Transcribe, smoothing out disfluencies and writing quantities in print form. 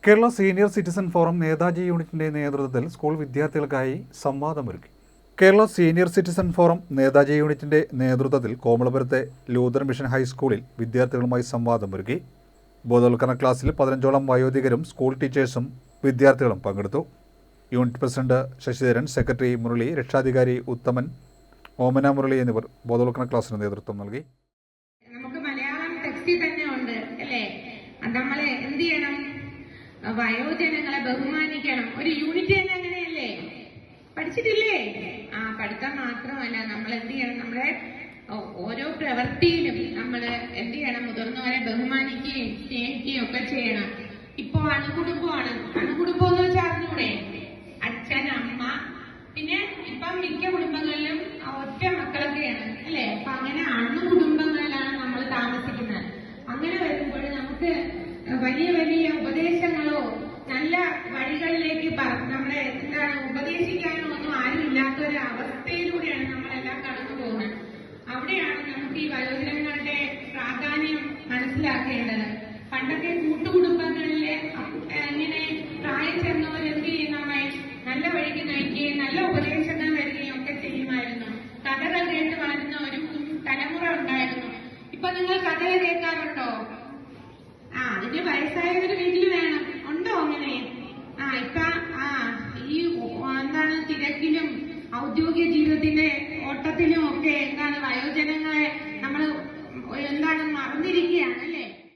Kerala senior citizen forum Netaji യൂണിറ്റിന്റെ നേതൃത്വത്തിൽ school വിദ്യാർത്ഥികൾക്കായി സംവാദമൊരുക്കി. Kerala senior citizen forum Netaji യൂണിറ്റിന്റെ നേതൃത്വത്തിൽ കോമളപുരത്തെ ലൂതറൻ മിഷൻ ഹൈസ്കൂളിൽ വിദ്യാർത്ഥികളുമായി സംവാദമൊരുക്കി. ബോധവൽക്കരണ ക്ലാസ്സിൽ 15ഓളം വയോധികരും സ്കൂൾ ടീച്ചേഴ്സും വിദ്യാർത്ഥികളും പങ്കെടുത്തു. Unit president Sasidharan, secretary Murali, രക്ഷാധികാരി ഉത്തമൻ, ഓമന മുരളി എന്നിവർ ബോധവൽക്കരണ ക്ലാസ്സിന് നേതൃത്വം നൽകി. നമുക്ക് മലയാളം ടെക്സ്റ്റിൽ തന്നെ ഉണ്ട് അല്ലേ? നമ്മൾ എന്ത് ചെയ്യണം? വയോജനങ്ങളെ ബഹുമാനിക്കണം. ഒരു യൂണിറ്റ് തന്നെ അങ്ങനെയല്ലേ? പഠിച്ചിട്ടില്ലേ? പഠിത്തം മാത്രമല്ല, നമ്മൾ എന്ത് ചെയ്യണം? നമ്മുടെ ഓരോ പ്രവൃത്തിയിലും നമ്മൾ എന്ത് ചെയ്യണം? മുതിർന്നവരെ ബഹുമാനിക്കുകയും സ്നേഹിക്കുകയും ഒക്കെ ചെയ്യണം. ഇപ്പോ അണുകുടുംബമാണ്. അണുകുടുംബം എന്ന് വെച്ചാൽ അറിഞ്ഞൂടെ? അച്ഛൻ, അമ്മ, പിന്നെ ഇപ്പം മിക്ക കുടുംബങ്ങളിലും ഒറ്റ മക്കളൊക്കെയാണ് അല്ലെ? അപ്പൊ അങ്ങനെ അണുകുടുംബങ്ങളിലാണ് നമ്മൾ താമസിക്കുന്നത്. അങ്ങനെ വരുമ്പോൾ നമുക്ക് വലിയ വലിയ ഉപദേശങ്ങളോ നല്ല വഴികളിലേക്ക് നമ്മളെ ഉപദേശിക്കാനോ ഒന്നും ആരും ഇല്ലാത്ത ഒരു അവസ്ഥയിലൂടെയാണ് നമ്മളെല്ലാം കടന്നു പോകുന്നത്. അവിടെയാണ് നമുക്ക് ഈ വയോജനങ്ങളുടെ പ്രാധാന്യം മനസ്സിലാക്കേണ്ടത്. പണ്ടൊക്കെ കൂട്ടുകുടുംബങ്ങളിലെ ഇങ്ങനെ പ്രായം ചെന്നവർ എന്ത് ചെയ്യുന്നവർ നല്ല വഴിക്ക് നയിക്കുകയും നല്ല ഉപദേശങ്ങൾ വരികയും ഒക്കെ ചെയ്യുമായിരുന്നു. കഥകൾ കേട്ട് വളരുന്ന ഒരു തലമുറ ഉണ്ടായിരുന്നു. ഇപ്പൊ നിങ്ങൾ കഥകൾ കേൾക്കാറുണ്ടോ? അതിന് വയസ്സായവര് വീട്ടിൽ വേണം. ഉണ്ടോ അങ്ങനെ? ഇപ്പൊ ഈ എന്താണ് തിരക്കിലും ഔദ്യോഗിക ജീവിതത്തിന്റെ ഓട്ടത്തിലും ഒക്കെ എന്താണ് വയോജനങ്ങളെ നമ്മൾ എന്താണ് മറന്നിരിക്കുകയാണ് അല്ലേ?